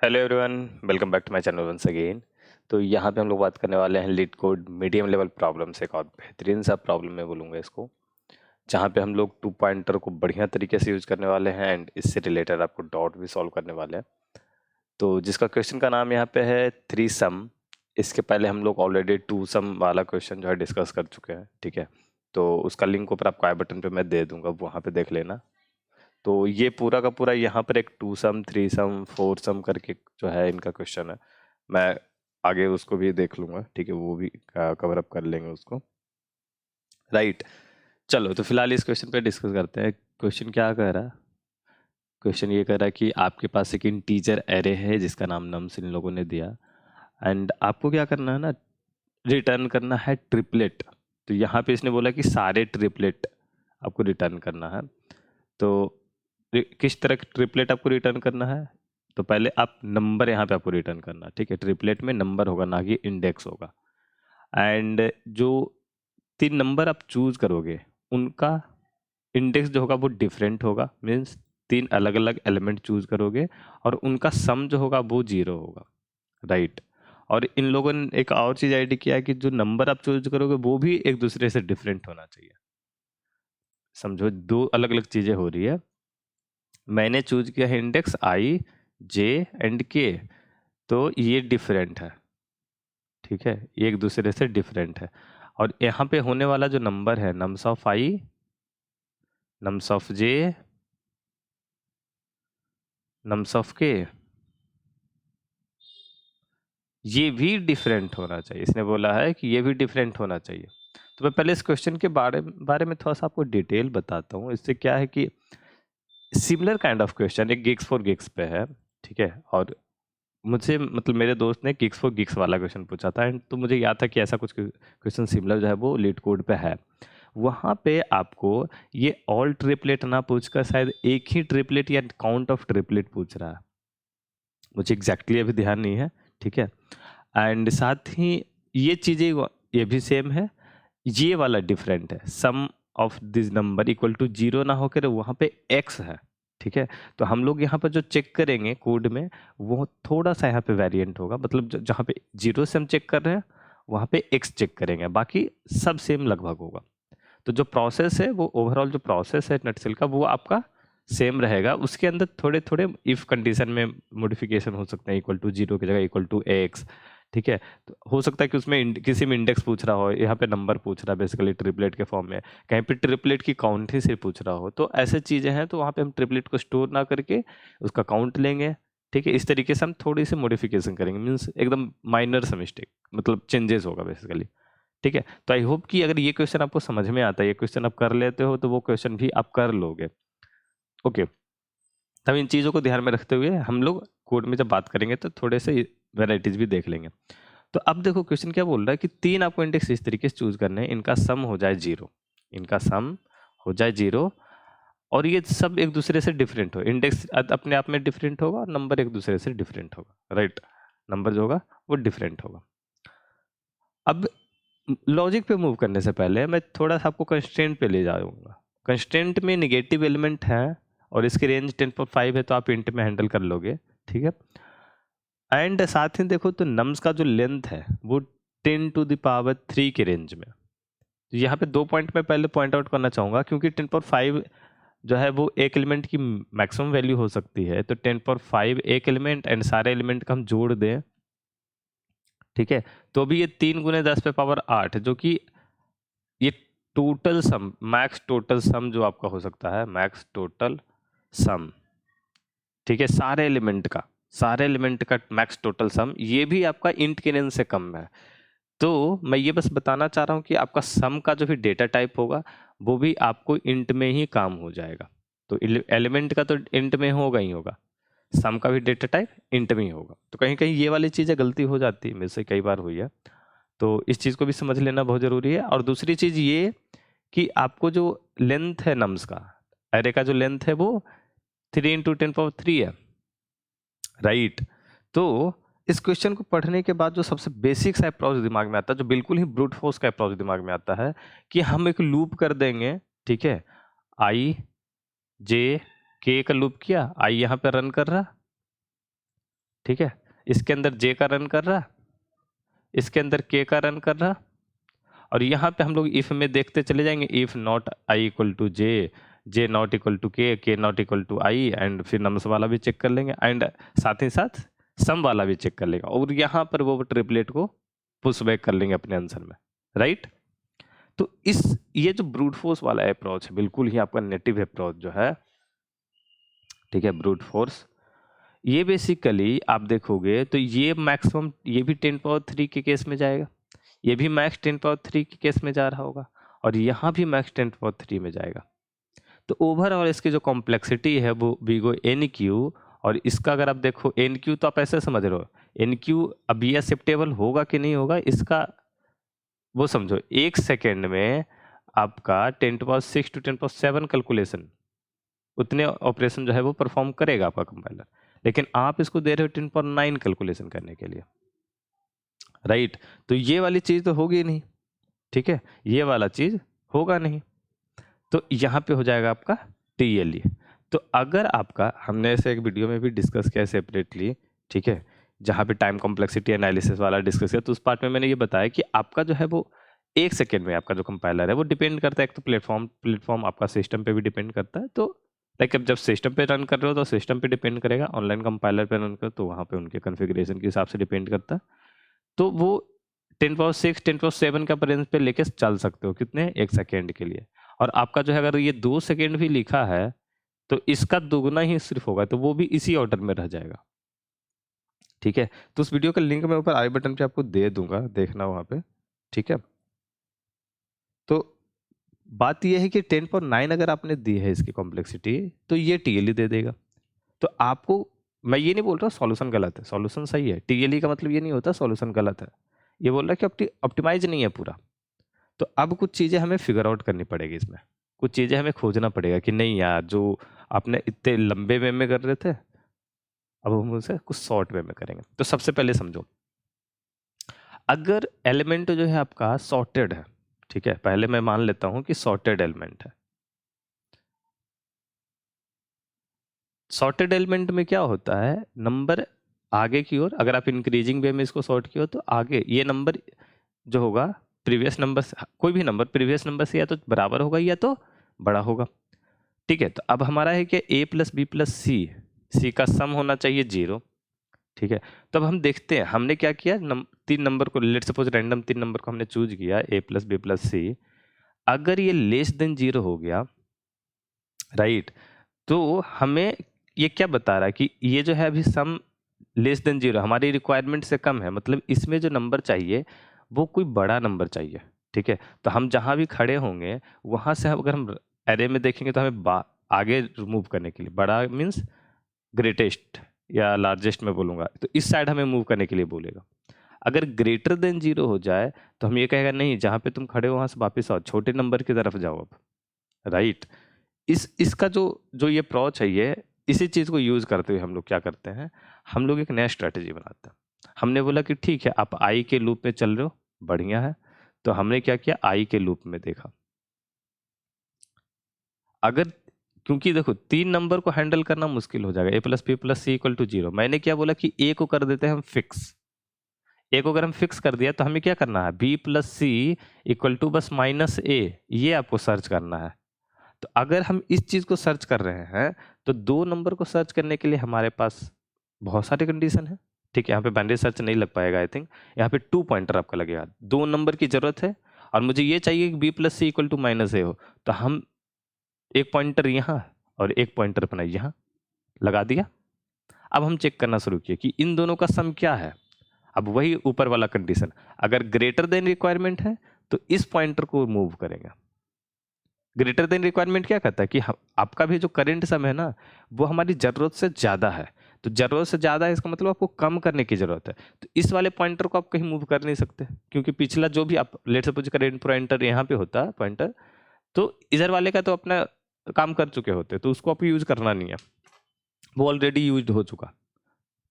Hello everyone, welcome back to my channel once again. तो यहाँ पे हम लोग बात करने वाले हैं LeetCode medium level problem से। एक और बेहतरीन सा प्रॉब्लम मैं बोलूँगा इसको, जहाँ पे हम लोग टू पॉइंटर को बढ़िया तरीके से यूज करने वाले हैं एंड इससे रिलेटेड आपको डॉट भी सॉल्व करने वाले हैं। तो जिसका क्वेश्चन का नाम यहाँ पे है थ्री सम। इसके पहले हम लोग ऑलरेडी टू सम वाला क्वेश्चन जो है डिस्कस कर चुके हैं, ठीक है। तो उसका लिंक ऊपर आपको आई बटन पे मैं दे दूंगा, वहाँ पे देख लेना। तो ये पूरा का पूरा यहाँ पर एक two sum, three sum, four sum करके जो है इनका क्वेश्चन है। मैं आगे उसको भी देख लूंगा, ठीक है, वो भी कवर अप कर लेंगे उसको, राइट। चलो तो फिलहाल इस क्वेश्चन पे डिस्कस करते हैं। क्वेश्चन क्या कह रहा है? क्वेश्चन ये कह रहा है कि आपके पास एक इंटीजर एरे है जिसका नाम नम्स इन लोगों ने दिया, एंड आपको क्या करना है ना, रिटर्न करना है ट्रिपलेट। तो यहाँ पे इसने बोला कि सारे ट्रिपलेट आपको रिटर्न करना है। तो किस तरह का ट्रिपलेट आपको रिटर्न करना है? तो पहले आप नंबर यहाँ पे आपको रिटर्न करना है, ठीक है। ट्रिपलेट में नंबर होगा, ना कि इंडेक्स होगा। एंड जो तीन नंबर आप चूज करोगे उनका इंडेक्स जो होगा वो डिफरेंट होगा, मीन्स तीन अलग अलग एलिमेंट चूज करोगे और उनका सम जो होगा वो जीरो होगा, राइट। और इन लोगों ने एक और चीज ऐड किया है कि जो नंबर आप चूज करोगे वो भी एक दूसरे से डिफरेंट होना चाहिए। समझो, दो अलग अलग चीजें हो रही है। मैंने चूज किया है इंडेक्स आई, जे एंड के, तो ये डिफरेंट है, ठीक है, ये एक दूसरे से डिफरेंट है। और यहाँ पे होने वाला जो नंबर है nums of I, nums of J, nums of के, ये भी डिफरेंट होना चाहिए। इसने बोला है कि ये भी डिफरेंट होना चाहिए। तो मैं पहले इस क्वेश्चन के बारे में थोड़ा सा आपको डिटेल बताता हूँ। इससे क्या है कि सिमिलर काइंड ऑफ क्वेश्चन एक गिग्स फॉर गिग्स पे है, ठीक है। और मुझसे मतलब मेरे दोस्त ने गिग्स फॉर गिग्स वाला क्वेश्चन पूछा था, एंड तो मुझे याद था कि ऐसा कुछ क्वेश्चन सिमिलर जो है वो लीड कोड पे है। वहाँ पे आपको ये ऑल ट्रिपलेट ना पूछकर शायद एक ही ट्रिपलेट या काउंट ऑफ ट्रिपलेट पूछ रहा है, मुझे एग्जैक्टली अभी ध्यान नहीं है, ठीक है। एंड साथ ही ये चीज़ें ये भी सेम है, ये वाला डिफरेंट है। Sum of this number equal to zero ना होकर वहाँ पे एक्स है, ठीक है। तो हम लोग यहाँ पर जो चेक करेंगे कोड में वो थोड़ा सा यहाँ पे वेरिएंट होगा, मतलब जहाँ पे जीरो से हम चेक कर रहे हैं वहाँ पे एक्स चेक करेंगे, बाकी सब सेम लगभग होगा। तो जो प्रोसेस है वो ओवरऑल जो प्रोसेस है नटसेल का वो आपका सेम रहेगा। उसके अंदर थोड़े थोड़े इफ कंडीशन में मॉडिफिकेशन हो सकते हैं, इक्वल टू जीरो की जगह इक्वल टू एक्स, ठीक है। तो हो सकता है कि उसमें किसी में इंडेक्स पूछ रहा हो, यहाँ पे नंबर पूछ रहा है बेसिकली ट्रिपलेट के फॉर्म में, कहीं पे ट्रिपलेट की काउंट ही से पूछ रहा हो, तो ऐसे चीज़ें हैं। तो वहाँ पे हम ट्रिपलेट को स्टोर ना करके उसका काउंट लेंगे, ठीक है। इस तरीके से हम थोड़ी सी मॉडिफिकेशन करेंगे, मीन्स एकदम माइनर सा मिस्टेक, मतलब चेंजेस होगा बेसिकली, ठीक है। तो आई होप कि अगर ये क्वेश्चन आपको समझ में आता है, ये क्वेश्चन आप कर लेते हो, तो वो क्वेश्चन भी आप कर लोगे, ओके। तब इन चीज़ों को ध्यान में रखते हुए हम लोग कोड में जब बात करेंगे तो थोड़े से वेराइटीज भी देख लेंगे। तो अब देखो क्वेश्चन क्या बोल रहा है कि तीन आपको इंडेक्स इस तरीके से चूज करने हैं, इनका सम हो जाए जीरो, इनका सम हो जाए जीरो, और ये सब एक दूसरे से डिफरेंट हो। इंडेक्स अपने आप में डिफरेंट होगा और नंबर एक दूसरे से डिफरेंट होगा, राइट। नंबर जो होगा वो डिफरेंट होगा। अब लॉजिक पे मूव करने से पहले मैं थोड़ा सा आपको कंस्ट्रेंट पे ले जाऊंगा। कंस्ट्रेंट में निगेटिव एलिमेंट है और इसकी रेंज 10.5 है, तो आप इंट में हैंडल कर लोगे, ठीक है। एंड साथ ही देखो तो नम्स का जो लेंथ है वो 10⁻³ के रेंज में। तो यहाँ पे 2 पॉइंट में पहले पॉइंट आउट करना चाहूँगा, क्योंकि 10.5 जो है वो एक एलिमेंट की मैक्सिमम वैल्यू हो सकती है। तो 10.5 एक एलिमेंट एंड सारे एलिमेंट का हम जोड़ दें, ठीक है, तो भी ये 3 × 10⁻8, जो कि ये total sum, max total sum जो आपका हो सकता है, मैक्स टोटल सम, ठीक है, सारे एलिमेंट का मैक्स टोटल सम, ये भी आपका इंट के रेंज से कम है। तो मैं ये बस बताना चाह रहा हूँ कि आपका सम का जो भी डेटा टाइप होगा वो भी आपको इंट में ही काम हो जाएगा। तो एलिमेंट का तो इंट में होगा ही होगा, सम का भी डेटा टाइप इंट में ही होगा। तो कहीं कहीं ये वाली चीज़ें गलती हो जाती है, मेरे से कई बार हुई है, तो इस चीज़ को भी समझ लेना बहुत ज़रूरी है। और दूसरी चीज़ ये कि आपको जो लेंथ है नम्स का, एरे का जो लेंथ है वो 3 × 10⁻³ है, राइट। तो इस क्वेश्चन को पढ़ने के बाद जो सबसे बेसिक सा अप्रोच दिमाग में आता है, जो बिल्कुल ही ब्रूट फोर्स का अप्रोच दिमाग में आता है, कि हम एक लूप कर देंगे, ठीक है। आई, जे, के का लूप किया, आई यहाँ पे रन कर रहा, ठीक है, इसके अंदर जे का रन कर रहा, इसके अंदर के का रन कर रहा, और यहाँ पे हम लोग इफ में देखते चले जाएंगे, if not I equal to J not equal to K not equal to I, and फिर नम्स वाला भी चेक कर लेंगे, एंड साथ ही साथ सम वाला भी चेक कर लेंगे, और यहाँ पर वो ट्रिपलेट को पुश बैक कर लेंगे अपने आंसर में, राइट। तो ये जो ब्रूट फोर्स वाला अप्रोच है, बिल्कुल ही आपका नेटिव अप्रोच जो है, ठीक है, ब्रूट फोर्स, ये बेसिकली आप देखोगे तो ये मैक्सिमम, ये भी 10 पावर 3 के केस में जाएगा, ये भी मैक्स 10 पावर 3 के केस में जा रहा होगा, और यहाँ भी मैक्स 10 पावर 3 में जाएगा। तो ओवरऑल इसकी जो कॉम्प्लेक्सिटी है वो बीगो एन क्यू, और इसका अगर आप देखो एन क्यू, तो आप ऐसे समझ रहे हो एन क्यू अब ये एक्सेप्टेबल होगा कि नहीं होगा, इसका वो समझो 1 सेकेंड में आपका 10 to power 6 to 10 to power 7 calculation, उतने ऑपरेशन जो है वो परफॉर्म करेगा आपका कंपाइलर, लेकिन आप इसको दे रहे हो 10 to power 9 कैलकुलेशन करने के लिए, राइट। तो ये वाली चीज़ तो होगी नहीं, ठीक है, ये वाला चीज़ होगा नहीं, तो यहाँ पे हो जाएगा आपका TLE। तो अगर आपका, हमने ऐसे एक वीडियो में भी डिस्कस किया सेपरेटली, ठीक है, जहाँ पे टाइम कॉम्प्लेक्सिटी एनालिसिस वाला डिस्कस किया, तो उस पार्ट में मैंने ये बताया कि आपका जो है वो 1 सेकेंड में आपका जो कंपाइलर है वो डिपेंड करता है, एक तो प्लेटफॉर्म आपका सिस्टम पे भी डिपेंड करता है, तो लाइक अब जब सिस्टम पे रन कर रहे हो तो सिस्टम पे डिपेंड करेगा, ऑनलाइन कंपाइलर पे रन करो तो वहाँ पे उनके कन्फिग्रेशन के हिसाब से डिपेंड करता है, तो वो 10 पावर 6 10 पावर 7 का रेंज पे लेके चल सकते हो, कितने, 1 सेकेंड के लिए। और आपका जो है अगर ये 2 सेकेंड भी लिखा है तो इसका दोगुना ही सिर्फ होगा, तो वो भी इसी ऑर्डर में रह जाएगा, ठीक है। तो उस वीडियो का लिंक मैं ऊपर आई बटन पे आपको दे दूंगा, देखना वहाँ पे, ठीक है। तो बात यह है कि 10 पावर 9 अगर आपने दी है इसकी कॉम्प्लेक्सिटी, तो ये TLE दे देगा। तो आपको, मैं ये नहीं बोल रहा सॉल्यूशन गलत है, सॉल्यूशन सही है, TLE का मतलब ये नहीं होता सॉल्यूशन गलत है, ये बोल रहा है कि ऑप्टिमाइज नहीं है पूरा। तो अब कुछ चीज़ें हमें फिगर आउट करनी पड़ेगी इसमें, कुछ चीज़ें हमें खोजना पड़ेगा कि नहीं यार, जो आपने इतने लंबे वे में कर रहे थे, अब हम उसे कुछ शॉर्ट वे में करेंगे। तो सबसे पहले समझो, अगर एलिमेंट जो है आपका सॉर्टेड है, ठीक है, पहले मैं मान लेता हूं कि सॉर्टेड एलिमेंट है। सॉर्टेड एलिमेंट में क्या होता है, नंबर आगे की ओर, अगर आप इंक्रीजिंग वे में इसको सॉर्ट किया तो आगे ये नंबर जो होगा प्रीवियस नंबर से, कोई भी नंबर प्रीवियस नंबर से या तो बराबर होगा या तो बड़ा होगा, ठीक है। तो अब हमारा है कि a प्लस बी प्लस सी का सम होना चाहिए 0, ठीक है। तो अब हम देखते हैं हमने क्या किया, 3 नंबर को, लेट सपोज रैंडम 3 नंबर को हमने चूज किया, a प्लस बी प्लस सी, अगर ये लेस देन 0 हो गया, राइट, तो हमें ये क्या बता रहा है कि ये जो है अभी सम लेस देन 0 हमारी रिक्वायरमेंट से कम है, मतलब इसमें जो नंबर चाहिए वो कोई बड़ा नंबर चाहिए, ठीक है। तो हम जहाँ भी खड़े होंगे वहाँ से अगर हम एरे में देखेंगे तो हमें आगे रिमूव करने के लिए, बड़ा मीन्स ग्रेटेस्ट या लार्जेस्ट में बोलूँगा, तो इस साइड हमें मूव करने के लिए बोलेगा। अगर ग्रेटर देन 0 हो जाए तो हम ये कहेगा नहीं, जहाँ पे तुम खड़े हो वहाँ से वापस आओ, छोटे नंबर की तरफ जाओ अब, राइट। इसका जो ये अप्रोच है, ये इसी चीज़ को यूज़ करते हुए हम लोग क्या करते हैं, हम लोग एक नया स्ट्रैटेजी बनाते हैं। हमने बोला कि ठीक है आप आई के लूप में चल रहे हो, बढ़िया है, तो हमने क्या किया, आई के लूप में देखा, अगर, क्योंकि देखो 3 नंबर को हैंडल करना मुश्किल हो जाएगा, a plus B plus C equal to 0, मैंने क्या बोला कि a को कर देते हैं हम फिक्स, a को अगर हम फिक्स कर दिया तो हमें क्या करना है, b plus C equal to बस माइनस a, ये आपको सर्च करना है। तो अगर हम इस चीज़ को सर्च कर रहे हैं तो 2 नंबर को सर्च करने के लिए हमारे पास बहुत सारे कंडीशन है, ठीक है। यहाँ पे बाइनरी सर्च नहीं लग पाएगा आई थिंक, यहाँ पे 2 पॉइंटर आपका लगेगा, 2 नंबर की जरूरत है, और मुझे ये चाहिए कि b plus C equal to minus A हो, तो हम एक पॉइंटर यहाँ और एक पॉइंटर अपना यहाँ लगा दिया। अब हम चेक करना शुरू किए कि इन दोनों का सम क्या है। अब वही ऊपर वाला कंडीशन, अगर ग्रेटर देन रिक्वायरमेंट है तो इस पॉइंटर को मूव करेंगे। ग्रेटर देन रिक्वायरमेंट क्या कहता है कि आपका भी जो करंट सम है ना, वो हमारी ज़रूरत से ज़्यादा है, तो ज़रूरत से ज़्यादा है इसका मतलब आपको कम करने की ज़रूरत है। तो इस वाले पॉइंटर को आप कहीं मूव कर नहीं सकते, क्योंकि पिछला जो भी आप लेट सपोज करंट पॉइंटर यहाँ पे होता है पॉइंटर, तो इधर वाले का तो अपना काम कर चुके होते, तो उसको आपको यूज करना नहीं है, वो ऑलरेडी यूज हो चुका,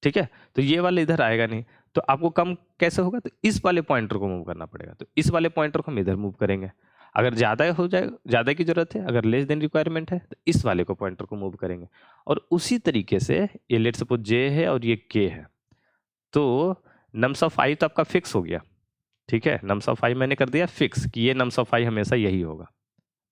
ठीक है। तो ये वाला इधर आएगा नहीं, तो आपको कम कैसे होगा, तो इस वाले पॉइंटर को मूव करना पड़ेगा, तो इस वाले पॉइंटर को हम इधर मूव करेंगे। अगर ज़्यादा हो जाए, ज़्यादा की जरूरत है, अगर लेस देन रिक्वायरमेंट है तो इस वाले को पॉइंटर को मूव करेंगे। और उसी तरीके से ये लेट सपोज जे है और ये के है, तो नम्स ऑफ आई तो आपका फिक्स हो गया, ठीक है, नम्स ऑफ आई मैंने कर दिया फिक्स कि ये नम्स ऑफ आई हमेशा यही होगा।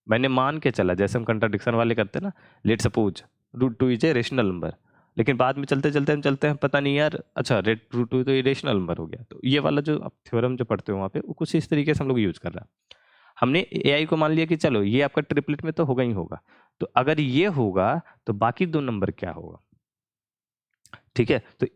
मैंने मान के चला, जैसे हम कंट्राडिक्शन वाले करते हैं ना, let suppose root two is a rational number, लेकिन बाद में चलते चलते हम चलते हैं पता नहीं यार, अच्छा रूट टू तो इरेशनल नंबर हो गया। तो ये वाला जो आप थ्योरम जो पढ़ते हो वहाँ पे, वो कुछ इस तरीके से हम लोग यूज कर रहे हैं। हमने एआई को मान लिया कि चलो ये आपका ट्रिपलेट में तो होगा ही होगा, तो अगर ये होगा तो बाकी दो नंबर क्या होगा, ठीक है। तो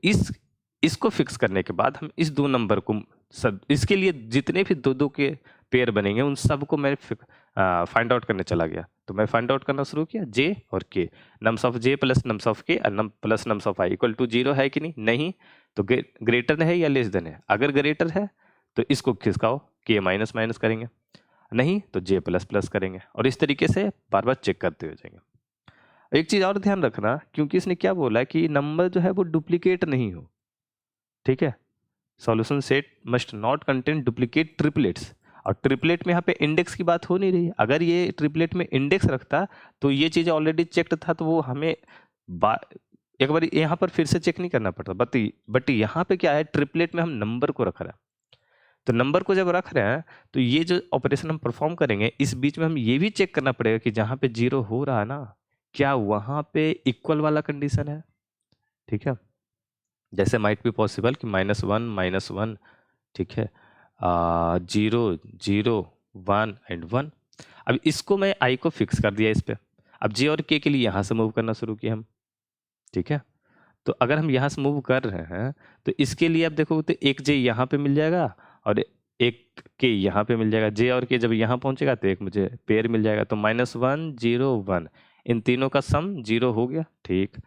इसको फिक्स करने के बाद हम इस दो नंबर को सब, इसके लिए जितने भी दो दो के पेयर बनेंगे उन सब को मैं फाइंड आउट करने चला गया। तो मैं फाइंड आउट करना शुरू किया जे और K, nums of J plus nums of K plus nums of I equal to 0 है कि नहीं, नहीं, तो ग्रेटर है या लेस देन है, अगर ग्रेटर है तो इसको खिसकाओ, के माइनस माइनस करेंगे, नहीं तो जे प्लस प्लस करेंगे, और इस तरीके से बार बार चेक करते हो जाएंगे। एक चीज़ और ध्यान रखना, क्योंकि इसने क्या बोला कि नंबर जो है वो डुप्लीकेट नहीं हो, ठीक है। Solution set must not contain duplicate triplets, और ट्रिपलेट में यहाँ पे इंडेक्स की बात हो नहीं रही। अगर ये ट्रिपलेट में इंडेक्स रखता तो ये चीज़ ऑलरेडी चेक्ड था, तो वो हमें एक बार यहाँ पर फिर से चेक नहीं करना पड़ता। बट यहाँ पे क्या है, ट्रिपलेट में हम नंबर को रख रहे हैं, तो नंबर को जब रख रहे हैं तो ये जो ऑपरेशन हम परफॉर्म करेंगे, इस बीच में हम ये भी चेक करना पड़ेगा कि जहाँ पे 0 हो रहा है ना, क्या वहाँ पे इक्वल वाला कंडीशन है, ठीक है। जैसे माइट बी पॉसिबल कि -1 ठीक है, 0 0 1 एंड 1। अब इसको मैं आई को फिक्स कर दिया इस पे। अब जे और के लिए यहाँ से मूव करना शुरू किया हम, ठीक है। तो अगर हम यहाँ से मूव कर रहे हैं तो इसके लिए आप देखो तो एक जे यहाँ पे मिल जाएगा और एक के यहाँ पे मिल जाएगा। जे और के जब यहाँ पहुँचेगा तो एक मुझे पेयर मिल जाएगा। तो -1 0 1 इन तीनों का सम 0 हो गया, ठीक।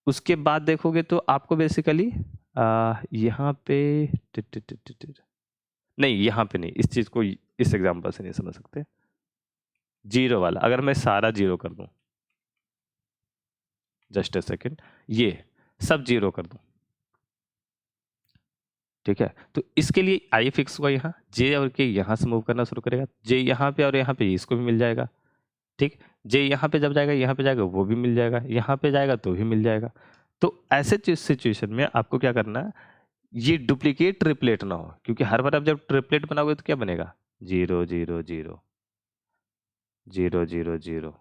उसके बाद देखोगे तो आपको बेसिकली यहाँ पे नहीं, यहाँ पे नहीं, इस चीज़ को इस एग्जांपल से नहीं समझ सकते। 0 वाला अगर मैं सारा 0 कर दूं, जस्ट अ सेकेंड, ये सब 0 कर दूं, ठीक है। तो इसके लिए आई फिक्स हुआ, यहाँ जे और के यहाँ से मूव करना शुरू करेगा, जे यहाँ पे और यहाँ पे इसको भी मिल जाएगा, ठीक। जे यहाँ पे जब जाएगा यहाँ पे जाएगा वो भी मिल जाएगा, यहाँ पे जाएगा तो भी मिल जाएगा। तो ऐसे सिचुएशन में आपको क्या करना है, ये डुप्लीकेट ट्रिपलेट ना हो, क्योंकि हर बार आप जब ट्रिपलेट बनाओगे तो क्या बनेगा, 0 0 0 0 0 0।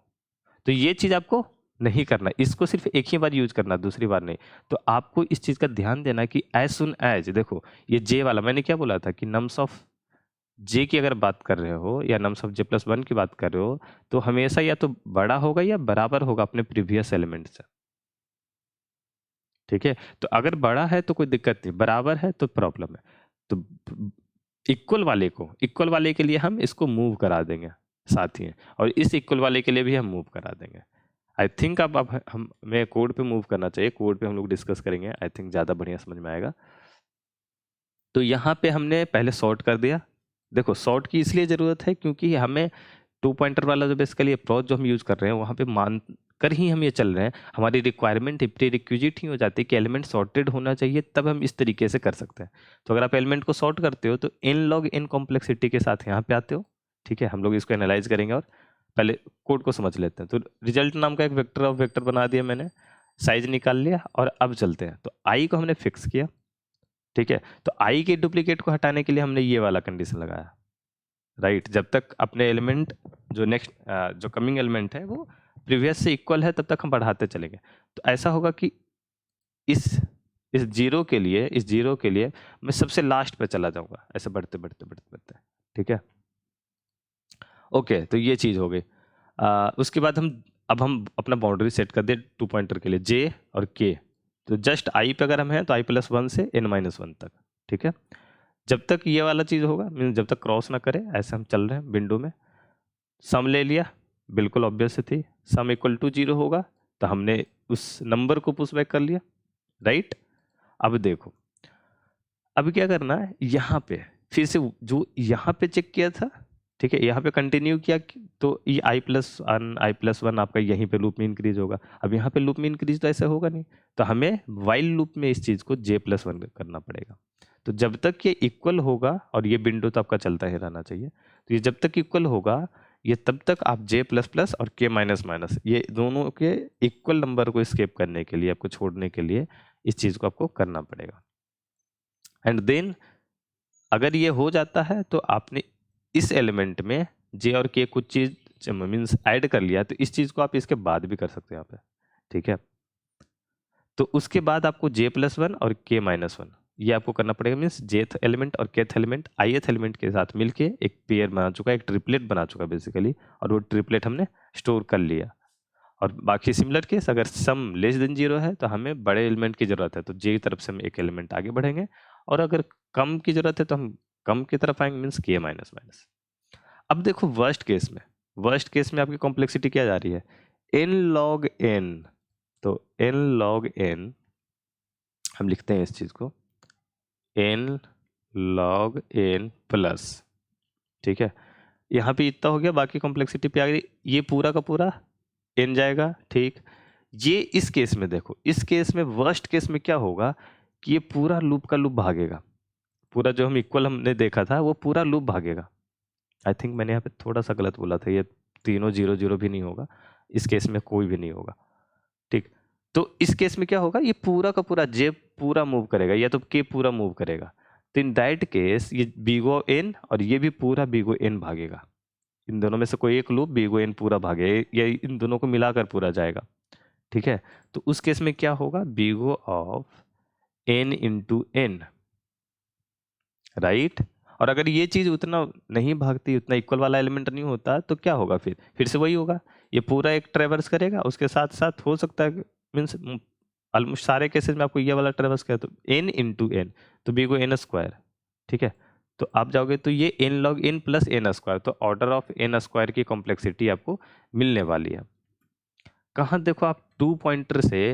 तो ये चीज़ आपको नहीं करना, इसको सिर्फ एक ही बार यूज करना, दूसरी बार नहीं। तो आपको इस चीज़ का ध्यान देना कि एज सुन एज, देखो ये जे वाला मैंने क्या बोला था कि नम्स ऑफ जे की अगर बात कर रहे हो या नम्स ऑफ J+1 की बात कर रहे हो, तो हमेशा या तो बड़ा होगा या बराबर होगा अपने प्रीवियस एलिमेंट से, ठीक है। तो अगर बड़ा है तो कोई दिक्कत नहीं, बराबर है तो प्रॉब्लम है। तो इक्वल वाले के लिए हम इसको मूव करा देंगे साथ ही, और इस इक्वल वाले के लिए भी हम मूव करा देंगे। आई थिंक अब हमें कोड पे मूव करना चाहिए, कोड पे हम लोग डिस्कस करेंगे, आई थिंक ज़्यादा बढ़िया समझ में आएगा। तो यहाँ पे हमने पहले सॉर्ट कर दिया। देखो सॉर्ट की इसलिए ज़रूरत है क्योंकि हमें 2 पॉइंटर वाला जो बेसिकली अप्रोच जो हम यूज़ कर रहे हैं वहाँ पे मान कर ही हम ये चल रहे हैं, हमारी रिक्वायरमेंट प्री रिक्विजिट ही हो जाती है कि एलिमेंट सॉर्टेड होना चाहिए, तब हम इस तरीके से कर सकते हैं। तो अगर आप एलिमेंट को सॉर्ट करते हो तो इन लॉग इन कॉम्प्लेक्सिटी के साथ यहाँ पे आते हो, ठीक है। हम लोग इसको एनालाइज करेंगे और पहले कोड को समझ लेते हैं। तो रिजल्ट नाम का एक वेक्टर ऑफ वेक्टर बना दिया मैंने, साइज निकाल लिया, और अब चलते हैं। तो आई को हमने फिक्स किया, ठीक है। तो आई के डुप्लीकेट को हटाने के लिए हमने ये वाला कंडीशन लगाया, राइट। जब तक अपने एलिमेंट जो नेक्स्ट जो कमिंग एलिमेंट है वो प्रीवियस से इक्वल है तब तक हम बढ़ाते चलेंगे। तो ऐसा होगा कि इस जीरो के लिए मैं सबसे लास्ट पे चला जाऊंगा, ऐसे बढ़ते बढ़ते बढ़ते बढ़ते, ठीक है। ओके, तो ये चीज़ हो गई। उसके बाद अब हम अपना बाउंड्री सेट कर दे 2 पॉइंटर के लिए जे और के। तो जस्ट आई पे अगर हम हैं तो i+1 से n-1 तक, ठीक है। जब तक ये वाला चीज़ होगा, मीन जब तक क्रॉस ना करे, ऐसे हम चल रहे हैं विंडो में। सम ले लिया, बिल्कुल ऑब्वियस थी, सम इक्वल टू 0 होगा तो हमने उस नंबर को पुश बैक कर लिया, राइट। अब देखो अब क्या करना है, यहाँ पे फिर से जो यहाँ पे चेक किया था, ठीक है, यहाँ पे कंटिन्यू किया तो ये i+1 आपका यहीं पे लूप में इंक्रीज होगा। अब यहाँ पे लूप में इंक्रीज तो ऐसे होगा नहीं, तो हमें वाइल लूप में इस चीज़ को J+1 करना पड़ेगा। तो जब तक ये इक्वल होगा, और ये विंडो तो आपका चलता ही रहना चाहिए, तो ये जब तक इक्वल होगा, ये तब तक आप J++ और K-, ये दोनों के इक्वल नंबर को स्केप करने के लिए, आपको छोड़ने के लिए इस चीज़ को आपको करना पड़ेगा। एंड देन अगर ये हो जाता है तो आपने इस एलिमेंट में जे और के कुछ चीज मीन्स ऐड कर लिया, तो इस चीज को आप इसके बाद भी कर सकते हैं यहाँ पे, ठीक है। तो उसके बाद आपको j+1 और k-1 ये आपको करना पड़ेगा, मीन्स जेथ एलिमेंट और केथ एलिमेंट ith एलिमेंट के साथ मिलके एक पेयर बना चुका है, एक ट्रिपलेट बना चुका है बेसिकली, और वो ट्रिपलेट हमने स्टोर कर लिया। और बाकी सिमिलर केस, अगर सम लेस देन 0 है तो हमें बड़े एलिमेंट की जरूरत है, तो जे की तरफ से हम एक एलिमेंट आगे बढ़ेंगे, और अगर कम की जरूरत है तो हम कम की तरफ आएंगे, मीन्स k-। अब देखो वर्स्ट केस में आपकी कॉम्प्लेक्सिटी क्या जा रही है, n log n। तो n log n हम लिखते हैं इस चीज को n log n प्लस, ठीक है। यहाँ पे इतना हो गया, बाकी कॉम्प्लेक्सिटी पे आ गई, ये पूरा का पूरा n जाएगा, ठीक। ये इस केस में देखो, इस केस में वर्स्ट केस में क्या होगा कि ये पूरा लूप का लूप भागेगा, पूरा जो हम इक्वल हमने देखा था वो पूरा लूप भागेगा। आई थिंक मैंने यहाँ पे थोड़ा सा गलत बोला था, ये तीनों 0 0 भी नहीं होगा, इस केस में कोई भी नहीं होगा, ठीक। तो इस केस में क्या होगा, ये पूरा का पूरा जे पूरा मूव करेगा या तो के पूरा मूव करेगा, तो इन दैट केस ये बीगो एन और ये भी पूरा बीगो एन भागेगा, इन दोनों में से कोई एक लूप बीगो एन पूरा भागे या इन दोनों को मिलाकर पूरा जाएगा, ठीक है। तो उस केस में क्या होगा, big O of N into N, right. और अगर ये चीज उतना नहीं भागती, उतना इक्वल वाला एलिमेंट नहीं होता, तो क्या होगा, फिर से वही होगा, ये पूरा एक ट्रेवर्स करेगा, उसके साथ साथ हो सकता है मीन्स ऑलमोस्ट सारे केसेस में आपको ये वाला ट्रेवर्स करे, तो एन इंटू एन, तो बी को एन स्क्वायर, ठीक है। तो आप जाओगे तो ये N log N plus N square, तो ऑर्डर ऑफ एन स्क्वायर की कॉम्प्लेक्सिटी आपको मिलने वाली है। कहाँ देखो, आप 2 पॉइंटर से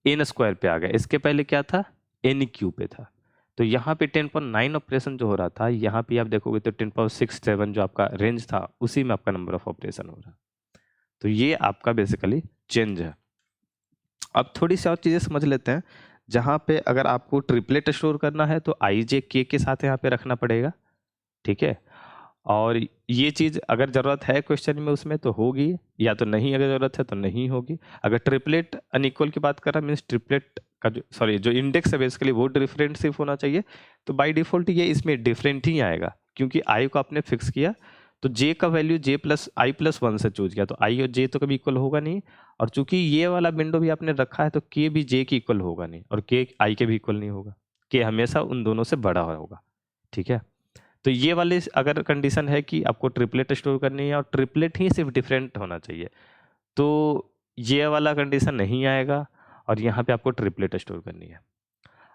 एन स्क्वायर पे आ गए, इसके पहले क्या था, एन क्यू पे था। तो यहाँ पे 10.9 ऑपरेशन जो हो रहा था, यहाँ पे आप देखोगे तो 10.67 जो आपका रेंज था, उसी में आपका नंबर ऑफ ऑपरेशन हो रहा है। तो ये आपका बेसिकली चेंज है। अब थोड़ी सी और चीज़ें समझ लेते हैं। जहाँ पे अगर आपको ट्रिपलेट स्टोर करना है तो आई जे के साथ यहाँ पे रखना पड़ेगा, ठीक है। और ये चीज़ अगर ज़रूरत है क्वेश्चन में उसमें तो होगी, या तो नहीं अगर ज़रूरत है तो नहीं होगी। अगर ट्रिपलेट अनइक्वल की बात कर रहा है, मीन्स ट्रिपलेट का जो इंडेक्स है बेसिकली वो डिफरेंट सिर्फ होना चाहिए, तो बाय डिफ़ॉल्ट ये इसमें डिफरेंट ही आएगा, क्योंकि आई को आपने फिक्स किया, तो जे का वैल्यू j+i+1 से चूज किया, तो आई और जे तो कभी इक्वल होगा नहीं, और चूंकि ये वाला विंडो भी आपने रखा है तो के भी जे की इक्वल होगा नहीं, और के आई के भी इक्वल नहीं होगा, के हमेशा उन दोनों से बड़ा होगा, ठीक है। तो ये वाले अगर कंडीशन है कि आपको ट्रिपलेट स्टोर करनी है और ट्रिपलेट ही सिर्फ डिफरेंट होना चाहिए, तो ये वाला कंडीशन नहीं आएगा, और यहाँ पे आपको ट्रिपलेट स्टोर करनी है।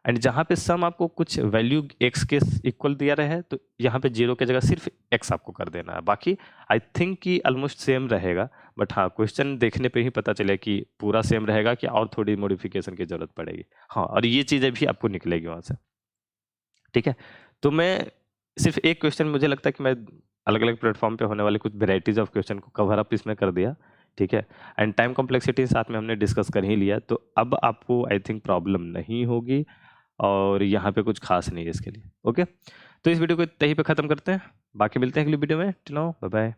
एंड जहाँ पे सम आपको कुछ वैल्यू x के इक्वल दिया रहे है, तो यहाँ पे 0 की जगह सिर्फ x आपको कर देना है, बाकी आई थिंक कि ऑलमोस्ट सेम रहेगा। बट हाँ, क्वेश्चन देखने पे ही पता चले कि पूरा सेम रहेगा कि और थोड़ी मॉडिफिकेशन की जरूरत पड़ेगी। हाँ, और ये चीज़ें भी आपको निकलेगी वहाँ से, ठीक है। तो मैं सिर्फ एक क्वेश्चन, मुझे लगता है कि मैं अलग अलग प्लेटफॉर्म पे होने वाले कुछ वेराइटीज ऑफ क्वेश्चन को कवर अप इसमें कर दिया, ठीक है। एंड टाइम कॉम्प्लेक्सिटी साथ में हमने डिस्कस कर ही लिया, तो अब आपको आई थिंक प्रॉब्लम नहीं होगी, और यहाँ पे कुछ खास नहीं है इसके लिए, ओके। तो इस वीडियो को यहीं पे ख़त्म करते हैं, बाकी मिलते हैं अगली वीडियो में। Till now bye bye.